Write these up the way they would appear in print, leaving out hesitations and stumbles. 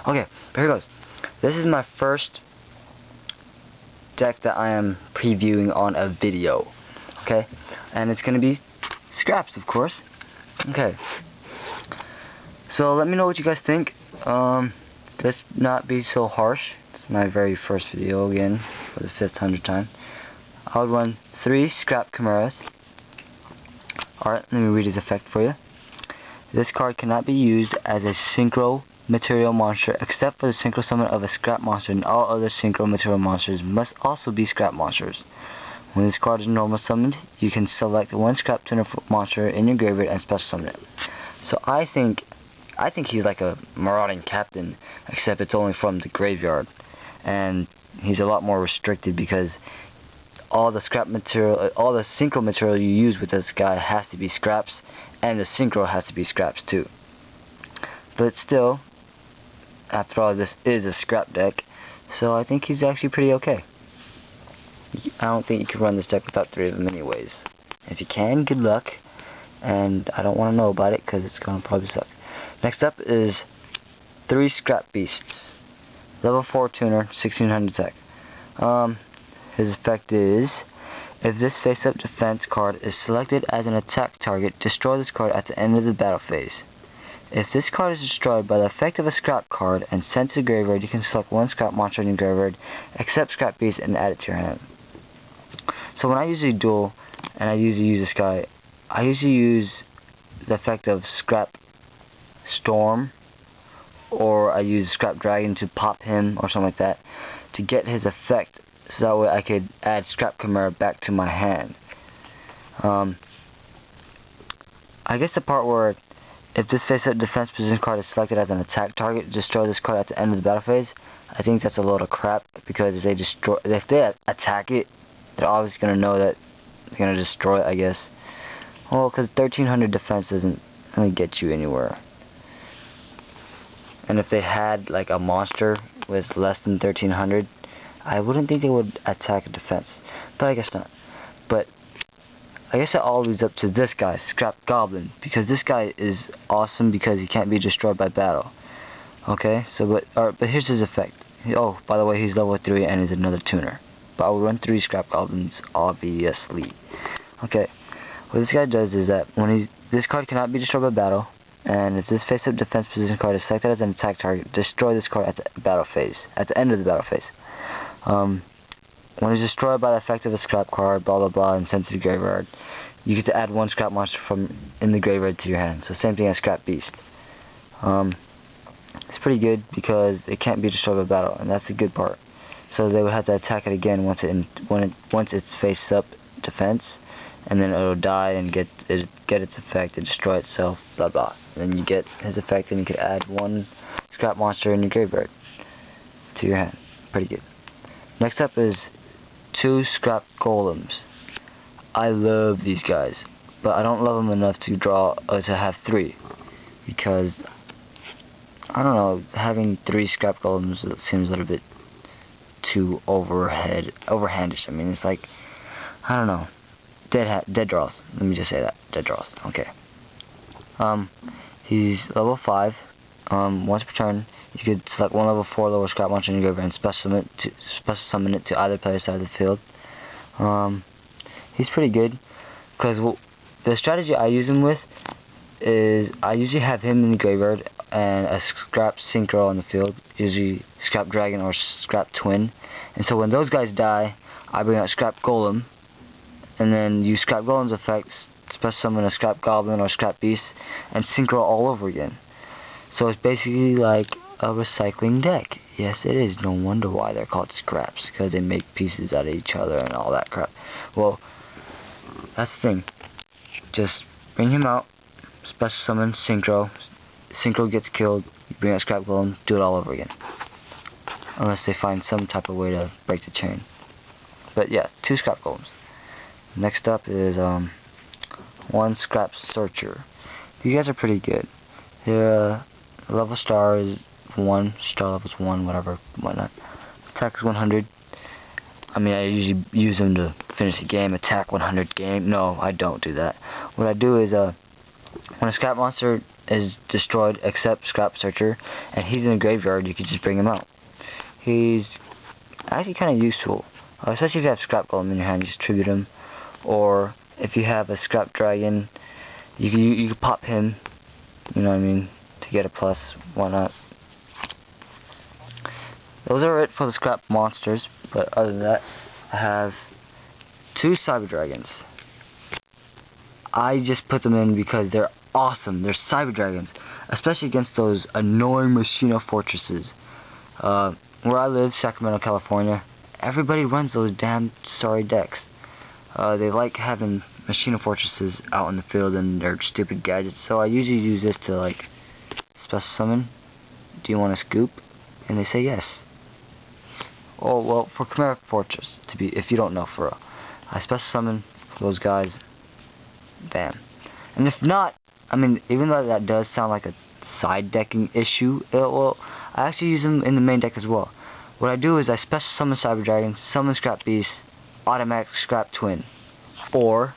Okay, here goes. This is my first deck that I am previewing on a video. Okay, and it's gonna be scraps, of course. Okay, so let me know what you guys think. Let's not be so harsh. It's my very first video again for the 500th time. I would run 3 scrap chimeras. Alright, let me read his effect for you. This card cannot be used as a synchro material monster except for the synchro summon of a scrap monster, and all other synchro material monsters must also be scrap monsters. When this card is normal summoned, you can select one scrap tuner monster in your graveyard and special summon it. So I think he's like a marauding captain, except it's only from the graveyard, and he's a lot more restricted because all the scrap material, all the synchro material you use with this guy has to be scraps, and the synchro has to be scraps too. But still, after all, this is a scrap deck, so I think he's actually pretty okay. I don't think you can run this deck without 3 of them anyways. If you can, good luck, and I don't want to know about it because it's gonna probably suck. Next up is 3 scrap beasts. Level 4 tuner, 1600 attack. His effect is, if this face-up defense card is selected as an attack target, destroy this card at the end of the battle phase. If this card is destroyed by the effect of a scrap card and sent to the graveyard, you can select one scrap monster in your graveyard, except scrap beast, and add it to your hand. So when I usually duel, and I usually use this guy, I usually use the effect of scrap storm, or I use scrap dragon to pop him, or something like that, to get his effect, so that way I could add scrap chimera back to my hand. I guess the part where if this face-up defense position card is selected as an attack target, destroy this card at the end of the battle phase, I think that's a load of crap, because if they attack it, they're obviously gonna know that they're gonna destroy it, I guess. Well, because 1300 defense doesn't really get you anywhere. And if they had like a monster with less than 1300, I wouldn't think they would attack a defense, but I guess not. But I guess it all leads up to this guy, Scrap Goblin, because this guy is awesome because he can't be destroyed by battle. Okay, so but here's his effect. Oh, by the way, he's level 3 and is another tuner. But I will run 3 Scrap Goblins, obviously. Okay, what this guy does is that when this card cannot be destroyed by battle, and if this face-up defense position card is selected as an attack target, destroy this card at the battle phase, at the end of the battle phase. When it's destroyed by the effect of a scrap card, blah blah blah, and sent to the graveyard, you get to add one scrap monster from in the graveyard to your hand. So same thing as Scrap Beast. It's pretty good because it can't be destroyed by battle, and that's the good part. So they would have to attack it again once it's face up defense, and then it'll die and get its effect and destroy itself, blah blah. And then you get his effect, and you can add one scrap monster in your graveyard to your hand. Pretty good. Next up is 2 scrap golems. I love these guys, but I don't love them enough to have 3, because I don't know, having 3 scrap golems seems a little bit too overhandish. I mean, it's like, I don't know, dead draws. Let me just say that, dead draws. Okay. He's level 5. Once per turn, you could select one level 4 lower scrap monster in your graveyard and special summon it to either player's side of the field. He's pretty good, because the strategy I use him with is I usually have him in the graveyard and a scrap synchro on the field, usually scrap dragon or scrap twin. And so when those guys die, I bring out scrap golem, and then use scrap golem's effects, special summon a scrap goblin or scrap beast, and synchro all over again. So it's basically like a recycling deck. Yes, it is. No wonder why they're called scraps, because they make pieces out of each other and all that crap. Well, that's the thing. Just bring him out, special summon synchro. Synchro gets killed, you bring out scrap golem, do it all over again. Unless they find some type of way to break the chain. But yeah, 2 scrap golems. Next up is 1 scrap searcher. You guys are pretty good. Their level star is 1, star level's 1, whatever, whatnot. Attack is 100. I mean, I usually use them to finish the game, attack 100 game. No, I don't do that. What I do is, when a scrap monster is destroyed except Scrap Searcher, and he's in the graveyard, you can just bring him out. He's actually kind of useful, especially if you have Scrap Golem in your hand, you just tribute him. Or if you have a Scrap Dragon, you can pop him, you know what I mean, to get a plus, why not. Those are it for the Scrap monsters, but other than that, I have 2 Cyber Dragons. I just put them in because they're awesome. They're Cyber Dragons, especially against those annoying Machina Fortresses. Where I live, Sacramento, California, everybody runs those damn sorry decks. They like having Machina Fortresses out in the field and their stupid gadgets, so I usually use this to like special summon. Do you want a scoop? And they say yes. Oh well, for Chimera Fortress, to be, if you don't know, for real, I special summon those guys. Bam. And if not, I mean, even though that does sound like a side decking issue, well, I actually use them in the main deck as well. What I do is I special summon Cyber Dragon, summon Scrap Beast, automatic Scrap Twin, or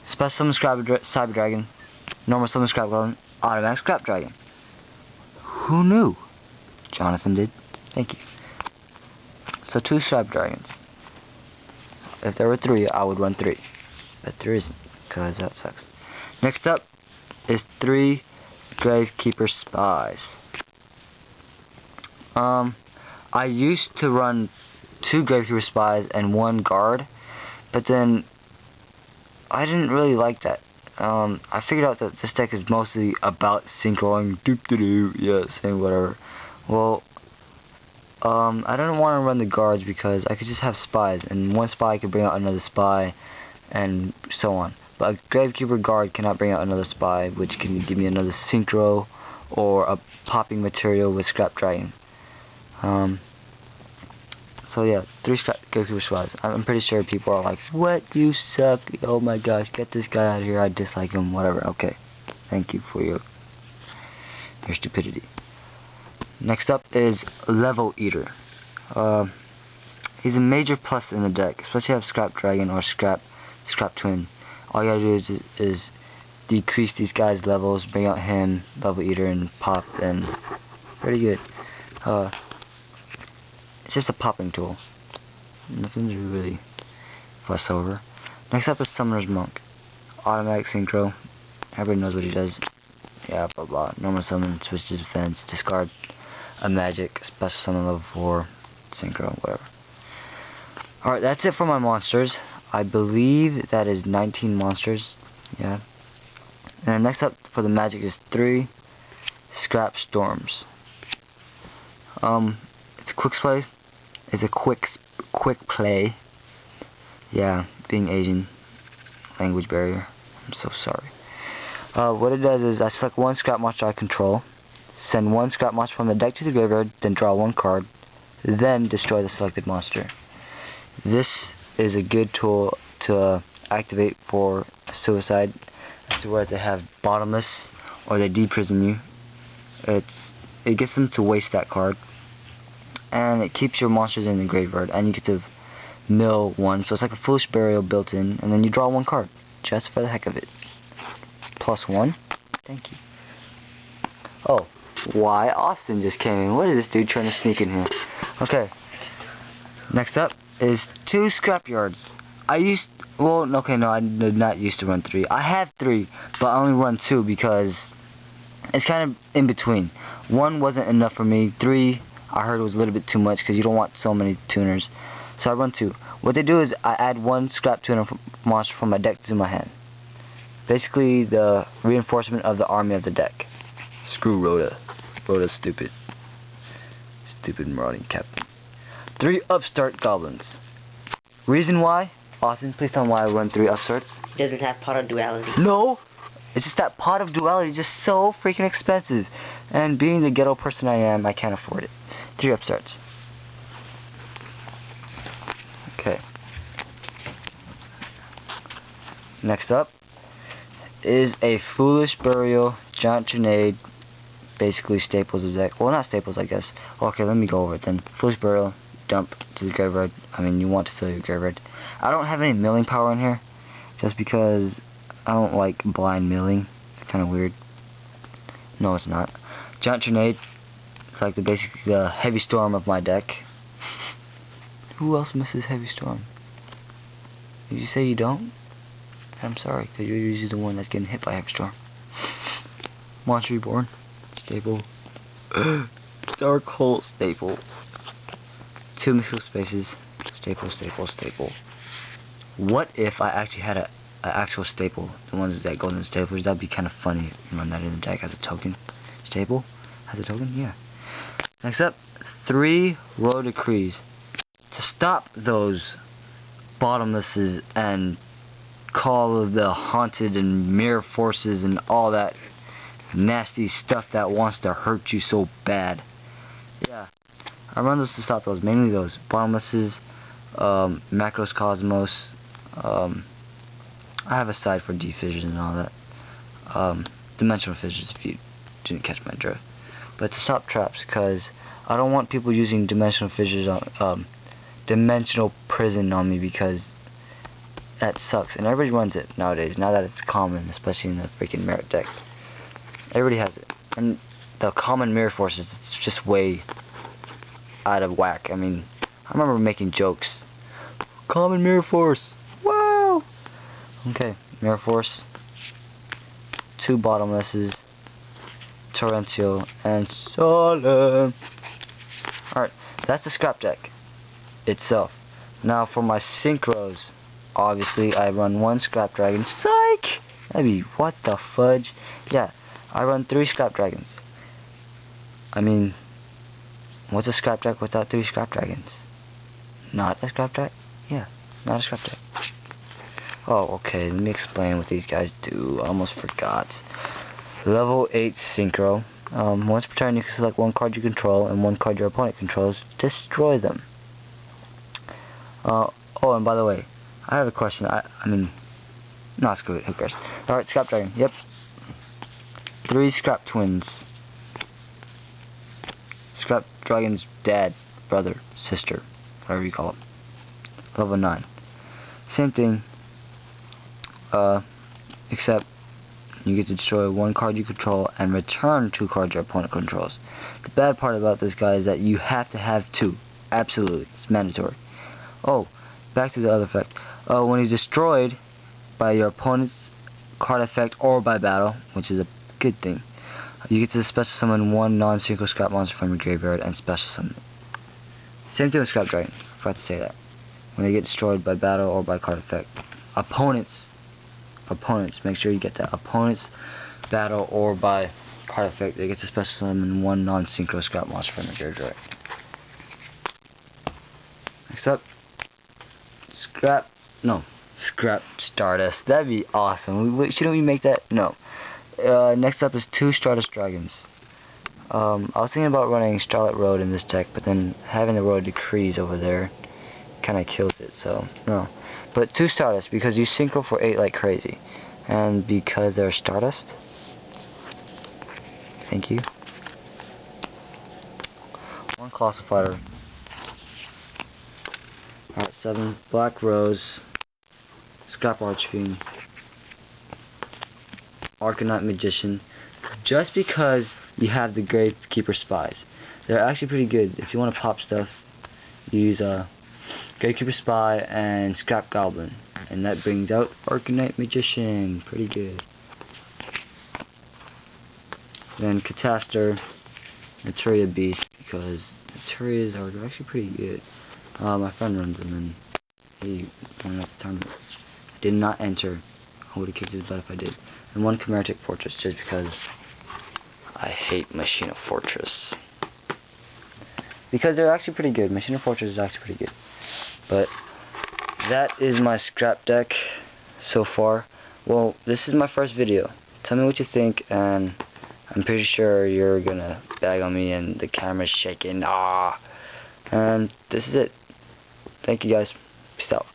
special summon Cyber Dragon, normal summon Scrap Golem, automatic Scrap Dragon. Who knew? Jonathan did. Thank you. So 2 Cyber Dragons. If there were 3, I would run 3, but there isn't, because that sucks. Next up is 3 Gravekeeper Spies. I used to run 2 Gravekeeper Spies and 1 Guard, but then I didn't really like that. I figured out that this deck is mostly about synchroing, yeah, saying whatever. Well, I don't want to run the guards because I could just have spies, and 1 spy could bring out another spy, and so on. But a Gravekeeper Guard cannot bring out another spy, which can give me another synchro or a popping material with Scrap Dragon. So yeah, 3 Gravekeeper Spies. I'm pretty sure people are like, what, you suck, oh my gosh, get this guy out of here, I dislike him, whatever. Okay, thank you for your stupidity. Next up is Level Eater. He's a major plus in the deck, especially if you have Scrap Dragon or Scrap Twin. All you gotta do is decrease these guys' levels, bring out him, Level Eater, and pop, and pretty good. It's just a popping tool. Nothing to really fuss over. Next up is Summoner's Monk. Automatic synchro. Everybody knows what he does. Yeah, blah blah. Normal summon, switch to defense, discard a magic, special summon level 4, synchro, whatever. Alright, that's it for my monsters. I believe that is 19 monsters. Yeah. And next up for the magic is 3 Scrap Storms. It's a quick play. It's a quick play. Yeah, being Asian, language barrier. I'm so sorry. What it does is I select 1 Scrap monster I control, send 1 Scrap monster from the deck to the graveyard, then draw 1 card, then destroy the selected monster. This is a good tool to activate for suicide, as to where they have bottomless or they deprison you. It gets them to waste that card, and it keeps your monsters in the graveyard, and you get to mill 1, so it's like a Foolish Burial built in, and then you draw 1 card just for the heck of it. +1. Thank you. Oh, why Austin just came in? What is this dude trying to sneak in here? Okay. Next up is 2 Scrapyards. I did not used to run 3. I have 3, but I only run 2 because it's kind of in between. 1 wasn't enough for me. 3, I heard it was a little bit too much because you don't want so many tuners. So I run 2. What they do is I add 1 Scrap tuner monster from my deck to my hand. Basically the reinforcement of the army of the deck. Screw Rhoda. Rhoda's stupid. Stupid marauding captain. 3 Upstart Goblins. Reason why? Austin, please tell me why I run 3 Upstarts. He doesn't have Pot of Duality. No! It's just that Pot of Duality is just so freaking expensive. And being the ghetto person I am, I can't afford it. 3 Upstarts. Okay. Next up is a Foolish Burial, Giant Grenade, basically staples of the deck. Well, not staples, I guess. Okay, let me go over it then. Foolish Burial, dump to the graveyard. I mean, you want to fill your graveyard. I don't have any milling power in here, just because I don't like blind milling. It's kind of weird. No, it's not. Giant Tornado. It's like basically the Heavy Storm of my deck. Who else misses Heavy Storm? Did you say you don't? I'm sorry, because you're usually the one that's getting hit by Heavy Storm. Monster Reborn. Staple. Dark Hole. Staple. 2 mystical spaces. Staple, staple, staple. What if I actually had an actual staple? The ones that go in the staples. That'd be kind of funny. You run that in the deck as a token. Staple? Has a token? Yeah. Next up, 3 Royal Decrees. To stop those bottomlesses and call of the haunted and mirror forces and all that nasty stuff that wants to hurt you so bad. Yeah. I run those to stop those. Mainly those. Bottomlesses, Macros Cosmos. I have a side for D-Fissures and all that. Dimensional Fissures if you didn't catch my drift. But to stop traps, because I don't want people using Dimensional Fissures on, Dimensional Prison on me, because that sucks. And everybody runs it nowadays, now that it's common, especially in the freaking Merit deck. Everybody has it. And the common mirror forces, it's just way out of whack. I mean, I remember making jokes. Common mirror force. Wow. Okay, mirror force. 2 bottomlesses. Torrential and Solemn. Alright, that's the scrap deck itself. Now for my synchros, obviously I run 1 scrap dragon. Psych! That'd be what the fudge? Yeah, I run 3 scrap dragons. I mean, what's a scrap deck without 3 scrap dragons? Not a scrap deck? Yeah, not a scrap deck. Oh, okay, let me explain what these guys do. I almost forgot. Level 8 Synchro. Once per turn you can select 1 card you control and 1 card your opponent controls. Destroy them. Oh, and by the way, I have a question. I mean, not screw it, who cares. Alright, Scrap Dragon, yep. 3 Scrap Twins. Scrap Dragon's dad, brother, sister, whatever you call it. Level 9. Same thing, except you get to destroy 1 card you control and return 2 cards your opponent controls. The bad part about this guy is that you have to have 2. Absolutely. It's mandatory. Oh, back to the other effect. When he's destroyed by your opponent's card effect or by battle, which is a good thing, you get to special summon 1 non-synchro scrap monster from your graveyard and special summon it. Same thing with Scrap Dragon. I forgot to say that. When they get destroyed by battle or by card effect. Opponents, make sure you get that. Opponents, battle, or by card effect, they get to special summon 1 non-synchro scrap monster from your graveyard. Next up, Scrap Stardust. That'd be awesome. Shouldn't we make that? No. Next up is 2 Stardust Dragons. I was thinking about running Starlight Road in this deck, but then having the Road Decrees over there kind of kills it, so no. But 2 Stardust, because you synchro for 8 like crazy. And because they're Stardust. Thank you. 1 Colossal Fighter. Alright, 7 Black Rose. Scrap Archfiend. Arcanite Magician. Just because you have the Gravekeeper Spies. They're actually pretty good. If you want to pop stuff, you use Gravekeeper Spy and Scrap Goblin. And that brings out Arcanite Magician. Pretty good. Then Catastor, Naturia Beast, because Naturias are actually pretty good. My friend runs them and he won at the tournament. I did not enter. I would have kicked his butt if I did. And 1 Chimeritic Fortress, just because I hate Machina Fortress. Because they're actually pretty good. Machina Fortress is actually pretty good. But that is my scrap deck so far. Well, this is my first video. Tell me what you think, and I'm pretty sure you're gonna bag on me and the camera's shaking. And this is it. Thank you guys. Peace out.